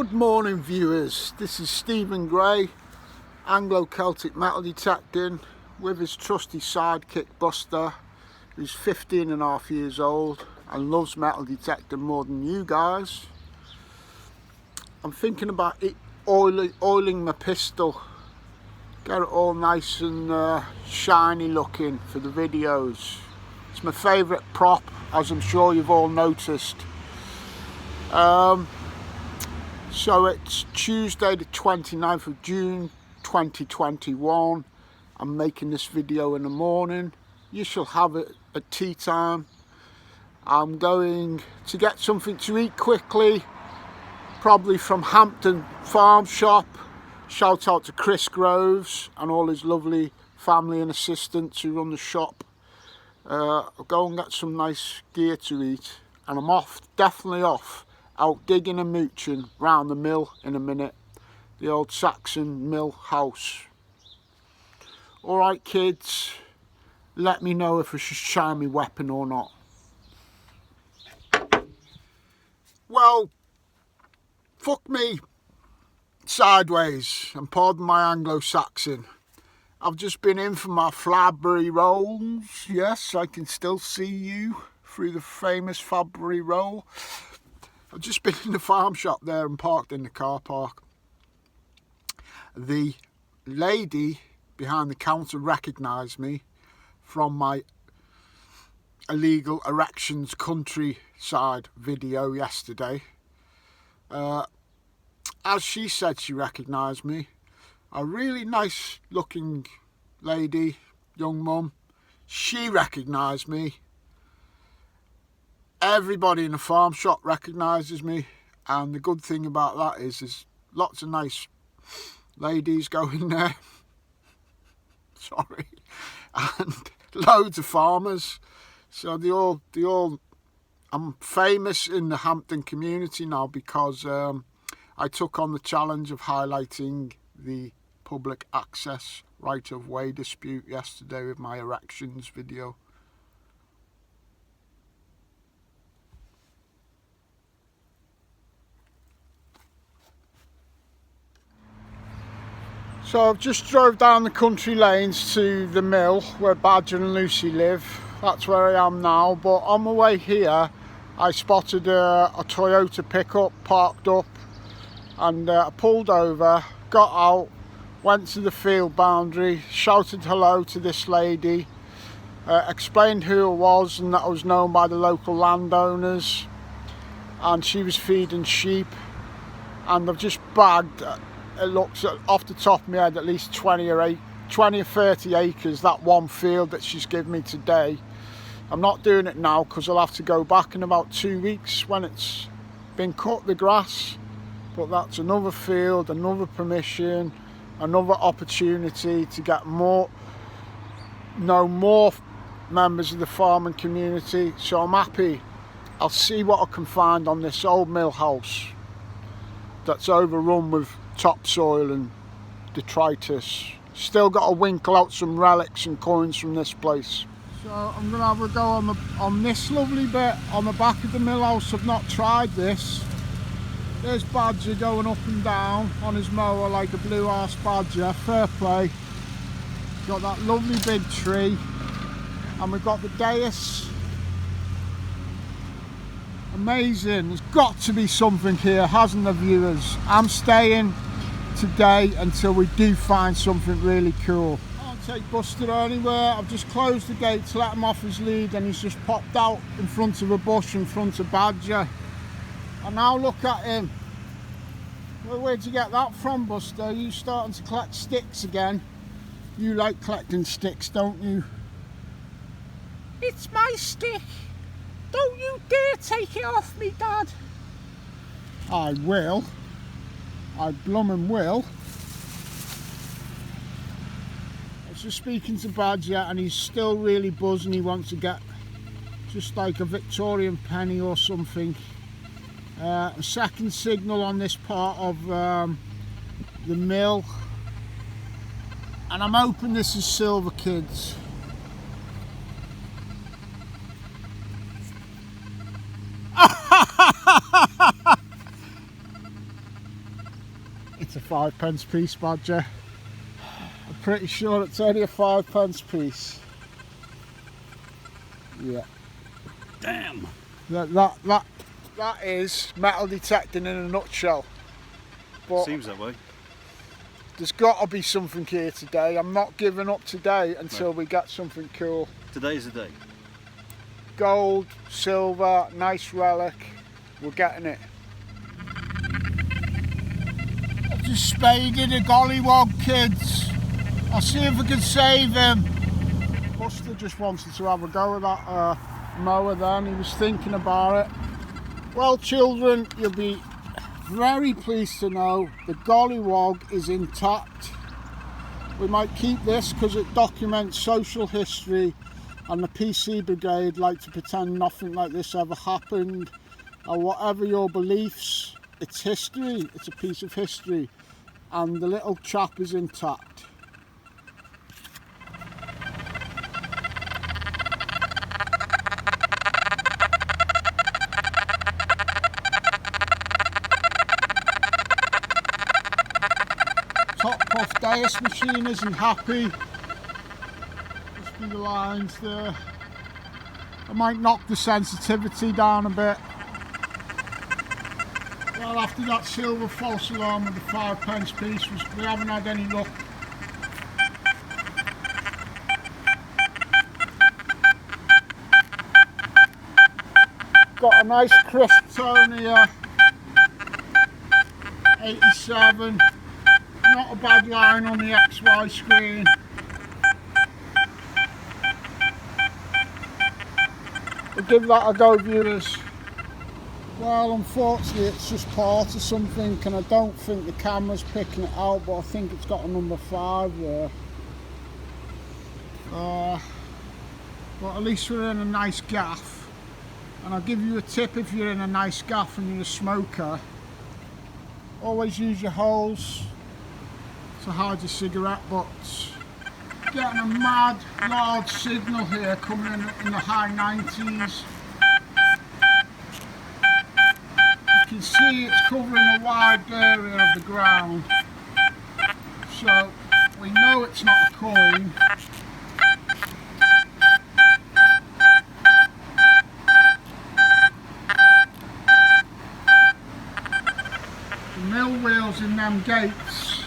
Good morning viewers, this is Stephen Gray, Anglo Celtic Metal Detecting, with his trusty sidekick Buster, who's 15 and a half years old and loves metal detecting more than you guys. I'm thinking about oiling my pistol, get it all nice and shiny looking for the videos. It's my favourite prop, as I'm sure you've all noticed. So it's Tuesday the 29th of June 2021. I'm making this video in the morning. You shall have it at tea time. I'm going to get something to eat quickly, probably from Hampton Farm Shop. Shout out to Chris Groves and all his lovely family and assistants who run the shop. I'll go and get some nice gear to eat, and I'm off, definitely off, out digging and mooching round the mill in a minute, the old Saxon mill house. Alright kids, let me know if I should shine my weapon or not. Well, fuck me sideways, and pardon my Anglo-Saxon. I've just been in for my Fabry rolls. Yes, I can still see you through the famous Fabry roll. I've just been in the farm shop there and parked in the car park. The lady behind the counter recognised me from my illegal erections countryside video yesterday. As she said, she recognised me. A really nice looking lady, young mum. She recognised me. Everybody in the farm shop recognises me, and the good thing about that is there's lots of nice ladies going there. Sorry. And loads of farmers. So they all I'm famous in the Hampton community now because I took on the challenge of highlighting the public access right of way dispute yesterday with my erections video. So I've just drove down the country lanes to the mill where Badger and Lucy live. That's where I am now, but on my way here I spotted a Toyota pickup parked up, and I pulled over, got out, went to the field boundary, shouted hello to this lady, explained who I was and that I was known by the local landowners, and she was feeding sheep, and I've just bagged, it looks off the top of my head, at least 20 or 30 acres, that one field that she's given me today. I'm not doing it now because I'll have to go back in about 2 weeks when it's been cut, the grass, but that's another field, another permission, another opportunity to get more members of the farming community. So I'm happy. I'll see what I can find on this old mill house that's overrun with topsoil and detritus. Still got to winkle out some relics and coins from this place. So I'm going to have a go on this lovely bit on the back of the mill house. I've not tried this. There's Badger going up and down on his mower like a blue arse badger. Fair play. Got that lovely big tree, and we've got the dais. Amazing. There's got to be something here, hasn't there, viewers? I'm staying today until we do find something really cool. I can't take Buster anywhere. I've just closed the gate to let him off his lead, and he's just popped out in front of a bush in front of Badger. And now look at him. Well, where'd you get that from, Buster? You starting to collect sticks again? You like collecting sticks, don't you? It's my stick. Don't you dare take it off me, Dad. I will. I bloomin' will. I was just speaking to Badger, and he's still really buzzing. He wants to get just like a Victorian penny or something. A second signal on this part of the mill, and I'm hoping this is silver, kids. It's a 5p piece, Badger. I'm pretty sure it's only a 5p piece. Yeah. Damn. That is metal detecting in a nutshell. But seems that way. there's got to be something here today. I'm not giving up today until we get something cool. Today's the day. Gold, silver, nice relic. We're getting it. I've just spaded a gollywog, kids. I'll see if I can save him. Buster just wanted to have a go with that mower then. He was thinking about it. Well, children, you'll be very pleased to know the gollywog is intact. We might keep this because it documents social history, and the PC Brigade like to pretend nothing like this ever happened. Or whatever your beliefs, it's history, it's a piece of history, and the little chap is intact. Top off Dias machine isn't happy. Must be the lines there. I might knock the sensitivity down a bit. Well, after that silver false alarm with the 5p piece, we haven't had any luck. Got a nice crisp tone here. 87. Not a bad line on the XY screen. We'll give that a go, viewers. Well, unfortunately it's just part of something, and I don't think the camera's picking it out, but I think it's got a number 5 there. But at least we're in a nice gaff. And I'll give you a tip if you're in a nice gaff and you're a smoker. Always use your holes to hide your cigarette butts. Getting a mad large signal here coming in the high 90s. You can see it's covering a wide area of the ground, so we know it's not a coin. The mill wheels in them gates,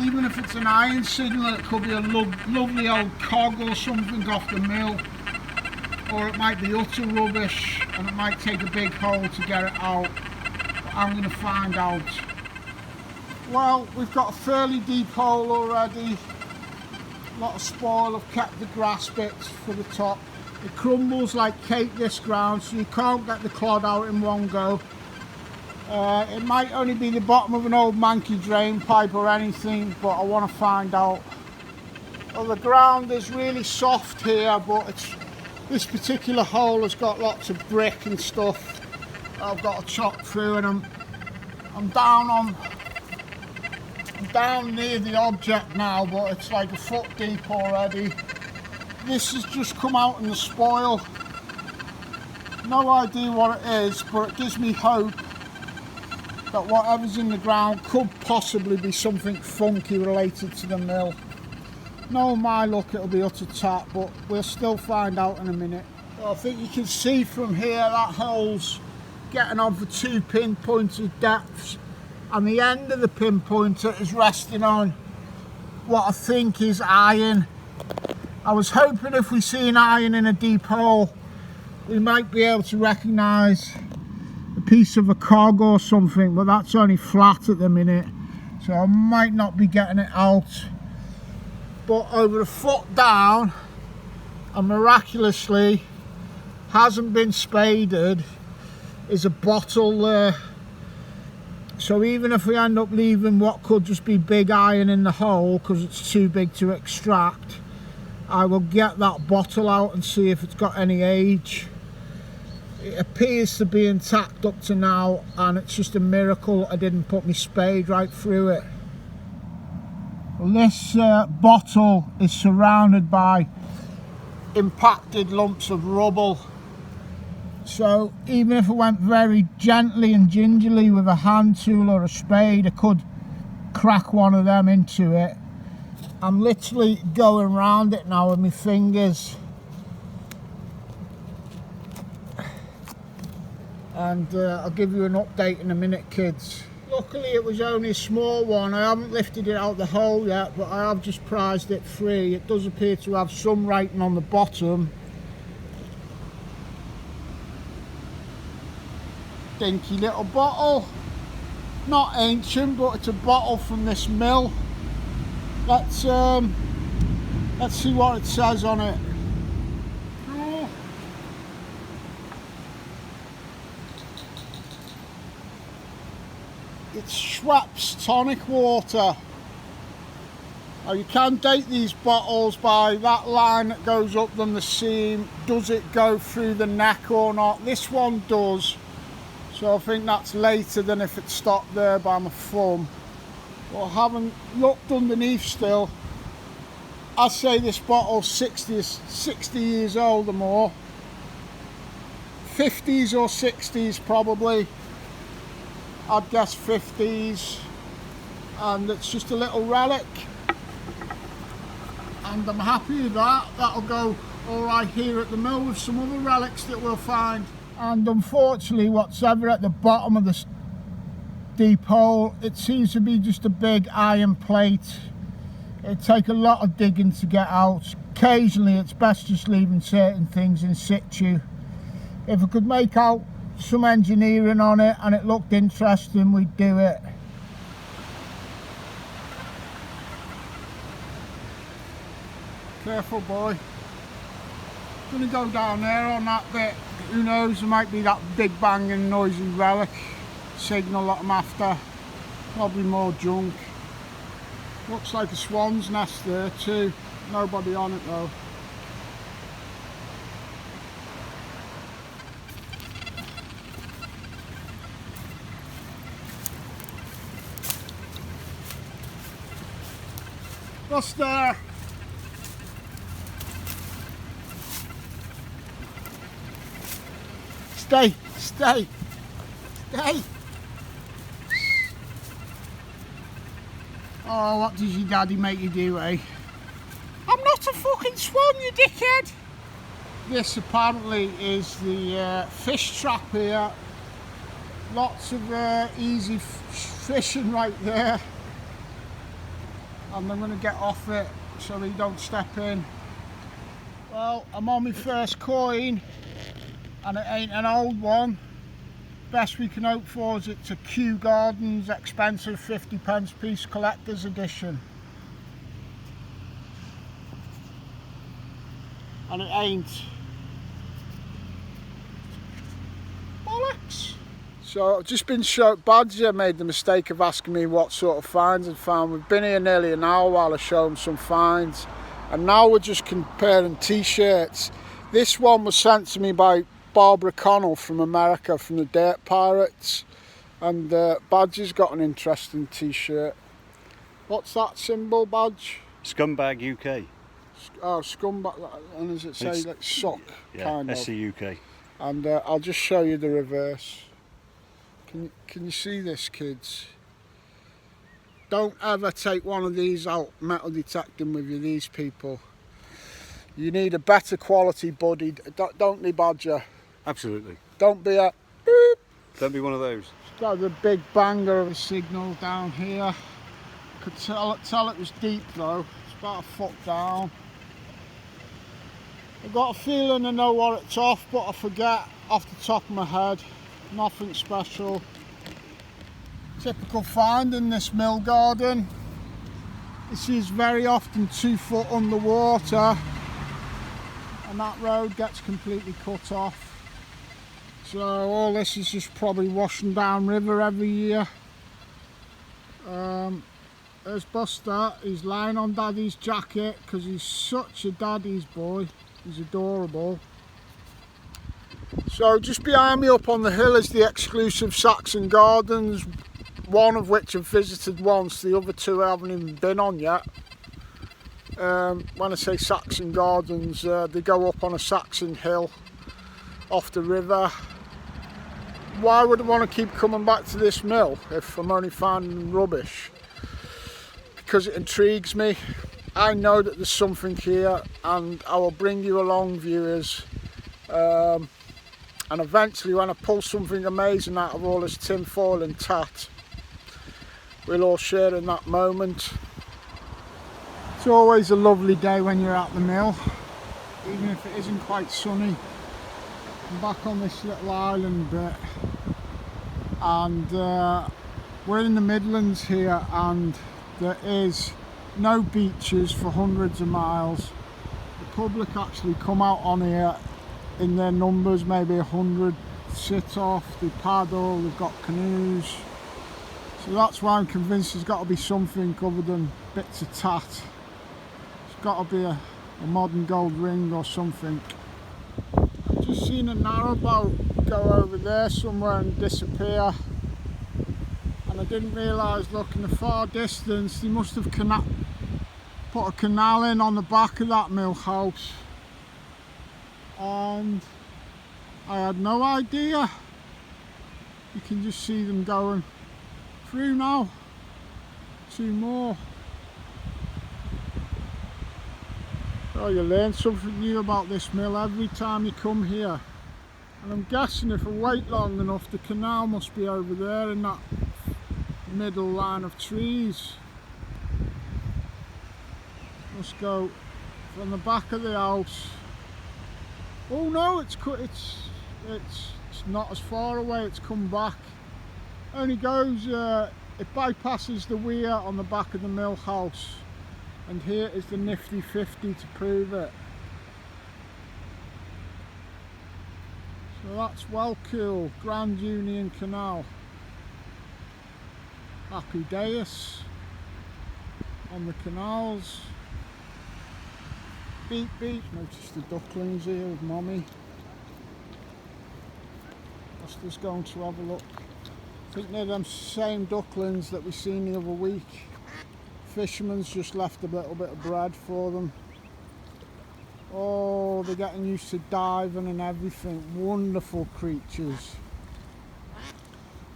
even if it's an iron signal, it could be a lovely old cog or something off the mill, or it might be utter rubbish and it might take a big hole to get it out, but I'm going to find out. Well, we've got a fairly deep hole already. A lot of spoil, I've kept the grass bits for the top. It crumbles like cake, this ground, so you can't get the clod out in one go. It might only be the bottom of an old manky drain pipe or anything, but I want to find out. Well, the ground is really soft here, but this particular hole has got lots of brick and stuff I've got to chop through, and I'm down near the object now, but it's like a foot deep already. This has just come out in the spoil. No idea what it is, but it gives me hope that whatever's in the ground could possibly be something funky related to the mill. No, my luck, it'll be utter tap, but we'll still find out in a minute. Well, I think you can see from here that hole's getting on for 2 pinpointed depths, and the end of the pinpointer is resting on what I think is iron. I was hoping if we see an iron in a deep hole, we might be able to recognise a piece of a cog or something, but that's only flat at the minute, so I might not be getting it out. But over a foot down, and miraculously hasn't been spaded, is a bottle there. So even if we end up leaving what could just be big iron in the hole because it's too big to extract, I will get that bottle out and see if it's got any age. It appears to be intact up to now, and it's just a miracle I didn't put my spade right through it. Well, this bottle is surrounded by impacted lumps of rubble, so even if I went very gently and gingerly with a hand tool or a spade, I could crack one of them into it. I'm literally going around it now with my fingers. And I'll give you an update in a minute, kids. Luckily it was only a small one. I haven't lifted it out the hole yet, but I have just prized it free. It does appear to have some writing on the bottom. Dinky little bottle. Not ancient, but it's a bottle from this mill. Let's see what it says on it. It's Schweppes tonic water. Now you can date these bottles by that line that goes up them the seam. Does it go through the neck or not? This one does. So I think that's later than if it stopped there by my thumb. But I haven't looked underneath still. I'd say this bottle's 60 years old or more. 50s or 60s probably. I'd guess 50s. And it's just a little relic. And I'm happy with that. That'll go alright here at the mill with some other relics that we'll find. And unfortunately, what's ever at the bottom of this deep hole, it seems to be just a big iron plate. It'd take a lot of digging to get out. Occasionally it's best just leaving certain things in situ. If I could make out some engineering on it and it looked interesting, we'd do it. Careful, boy. Gonna go down there on that bit. Who knows, there might be that big banging noisy relic signal that I'm after. Probably more junk. Looks like a swan's nest there too. Nobody on it though. What's there? Stay, stay, stay. Oh, what does your daddy make you do, eh? I'm not a fucking swan, you dickhead. This apparently is the fish trap here. Lots of easy fishing right there. And I'm going to get off it so he don't step in. Well, I'm on my first coin. And it ain't an old one. Best we can hope for is it's a Kew Gardens expensive 50p piece collector's edition. And it ain't. Bollocks! So I've just been shown, Badger made the mistake of asking me what sort of finds I'd found. We've been here nearly an hour while I show him some finds. And now we're just comparing t-shirts. This one was sent to me by Barbara Connell from America, from the Dirt Pirates, and Badger's got an interesting t-shirt. What's that symbol, Badge? Scumbag UK. Oh, scumbag, and does it say it's, like suck? Yeah, kind of. SCUK. And I'll just show you the reverse. Can you see this, kids? Don't ever take one of these out metal detecting with you, these people. You need a better quality buddy, don't they, Badger? Absolutely. Don't be a boop. Don't be one of those. It's got a big banger of a signal down here. Could tell it was deep though. It's about a foot down. I've got a feeling I know what it's off, but I forget off the top of my head. Nothing special. Typical find in this mill garden. This is very often 2 foot underwater. And that road gets completely cut off. So all this is just probably washing down river every year. There's Buster, he's lying on Daddy's jacket because he's such a daddy's boy. He's adorable. So just behind me up on the hill is the exclusive Saxon Gardens, one of which I've visited once, the other two I haven't even been on yet. When I say Saxon Gardens, they go up on a Saxon hill off the river. Why would I want to keep coming back to this mill if I'm only finding rubbish? because it intrigues me. I know that there's something here, and I will bring you along, viewers. And eventually, when I pull something amazing out of all this tin foil and tat, we'll all share in that moment. It's always a lovely day when you're at the mill, even if it isn't quite sunny. I'm back on this little island bit, and we're in the Midlands here, and there is no beaches for hundreds of miles. The public actually come out on here in their numbers, maybe 100, sit off, they paddle, they've got canoes. So that's why I'm convinced there's got to be something other than bits of tat. It's got to be a modern gold ring or something. I've just seen a narrowboat go over there somewhere and disappear. And I didn't realise, look, in the far distance, they must have put a canal in on the back of that mill house. And I had no idea. You can just see them going through now. 2 more. Oh, you learn something new about this mill every time you come here. And I'm guessing if I wait long enough, the canal must be over there in that middle line of trees. Must go from the back of the house. Oh no, it's not as far away. It's come back. Only goes. It bypasses the weir on the back of the mill house, and here is the nifty 50 to prove it. So that's well cool. Grand Union Canal. Happy days on the canals. Beep beep. Notice the ducklings here with Mommy. Just going to have a look. I think they're them same ducklings that we seen the other week. Fisherman's just left a little bit of bread for them. Oh, they're getting used to diving and everything. Wonderful creatures.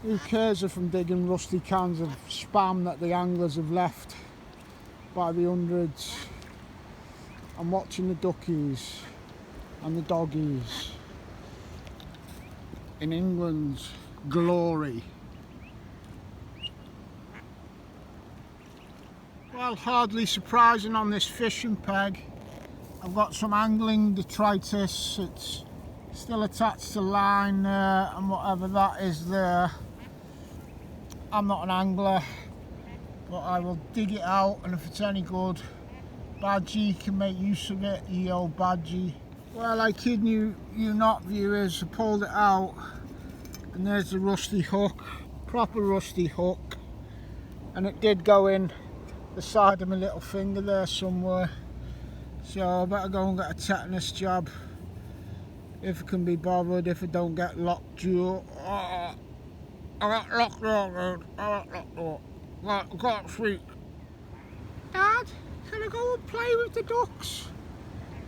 Who cares if I'm digging rusty cans of spam that the anglers have left by the hundreds? I'm watching the duckies and the doggies in England's glory. Well, hardly surprising on this fishing peg. I've got some angling detritus. It's still attached to line there, and whatever that is there. I'm not an angler, but I will dig it out, and if it's any good, Badgie can make use of it, ye old Badgie. Well, I kid you not, viewers, I pulled it out, and there's the rusty hook, proper rusty hook, and it did go in the side of my little finger there somewhere. So I better go and get a tetanus jab if I can be bothered, if I don't get lockjaw. I got lockjaw, dude. I got lockjaw. I can't sleep. Dad, can I go and play with the ducks?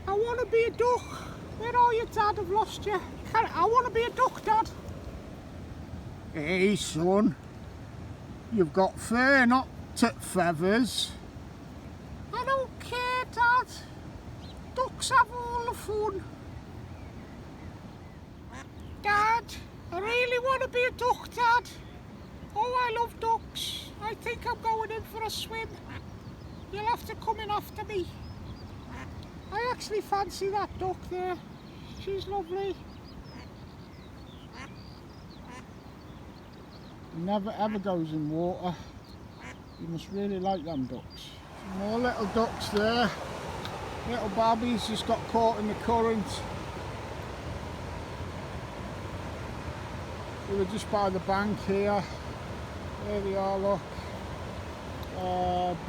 I want to be a duck. Where are you, Dad? I've lost you. I want to be a duck, Dad. Hey, son. You've got fur, not feathers. I don't care, Dad. Ducks have all the fun. Dad, I really want to be a duck, Dad. Oh, I love ducks. I think I'm going in for a swim. You'll have to come in after me. I actually fancy that duck there. She's lovely. Never ever goes in water. You must really like them ducks. More little ducks there. Little babbies just got caught in the current. They were just by the bank here. There they are, look.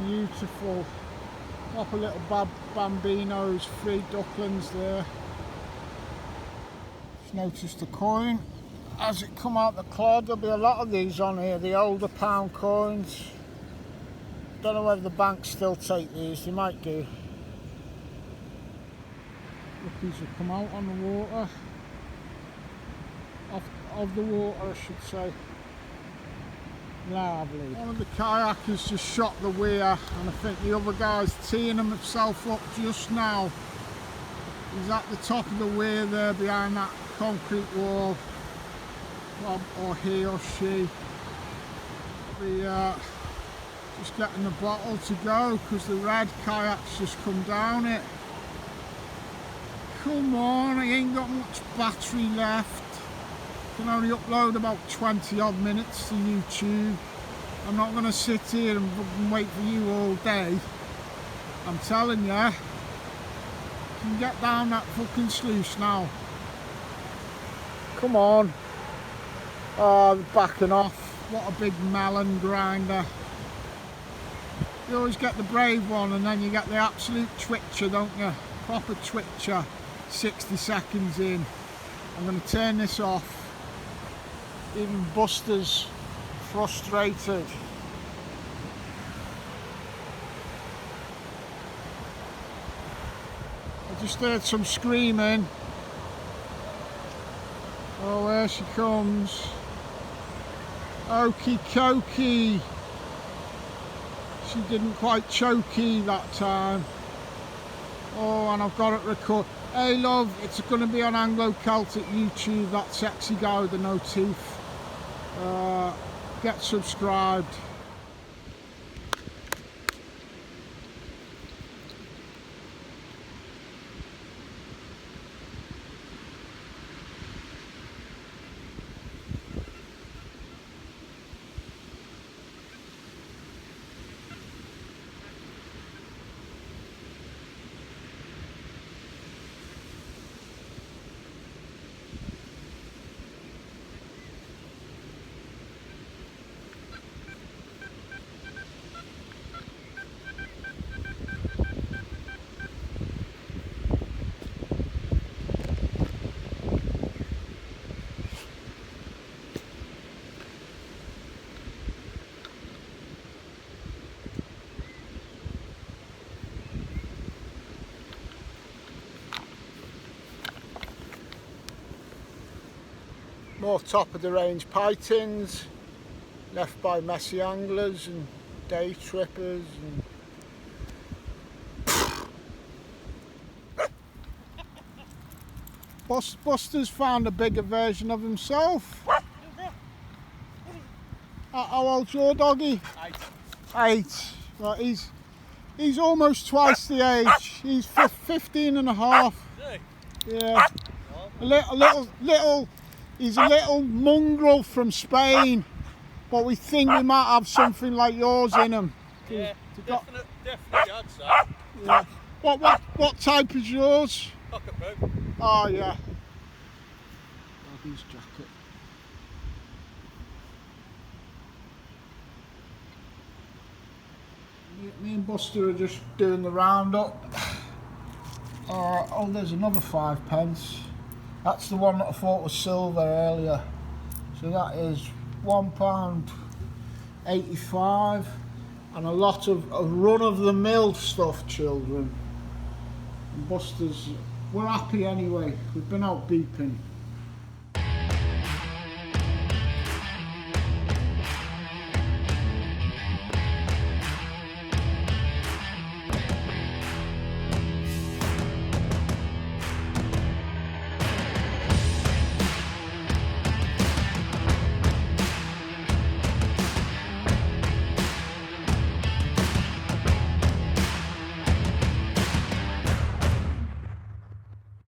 Beautiful. Proper little bambinos, 3 ducklings there. Just noticed the coin. As it come out the clod, there'll be a lot of these on here, the older pound coins. Don't know whether the banks still take these, they might do. Rookies will come out on the water. Of the water, I should say. Lovely. One of the kayakers just shot the weir, and I think the other guy's teeing himself up just now. He's at the top of the weir there behind that concrete wall. Or he or she. Just getting the bottle to go because the red kayak's just come down it. Come on, I ain't got much battery left. Can only upload about 20 odd minutes to YouTube. I'm not going to sit here and fucking wait for you all day. I'm telling you, you can get down that fucking sluice now. Come on. Oh, they're backing off. What a big melon grinder. You always get the brave one and then you get the absolute twitcher, don't you? Proper twitcher. 60 seconds in. I'm going to turn this off. Even Buster's frustrated. I just heard some screaming. Oh, there she comes. Okie dokie. She didn't quite chokey that time. Oh, and I've got it recorded. Hey love, it's going to be on Anglo Celtic YouTube, that sexy guy with the no teeth. Get subscribed. More top of the range pythons left by messy anglers and day trippers and Buster's found a bigger version of himself. How old's your doggy? 8. Right, he's almost twice the age. He's 15 and a half. Yeah. He's a little mongrel from Spain, but we think we might have something like yours in him. Yeah, definitely I'd say. Yeah. What type is yours? Cockapoo. Oh yeah. Doggy's jacket. Me and Buster are just doing the roundup. Oh, there's another 5 pence. That's the one that I thought was silver earlier. So that is £1.85 and a lot of run-of-the-mill stuff, children. And Buster's, we're happy anyway. We've been out beeping.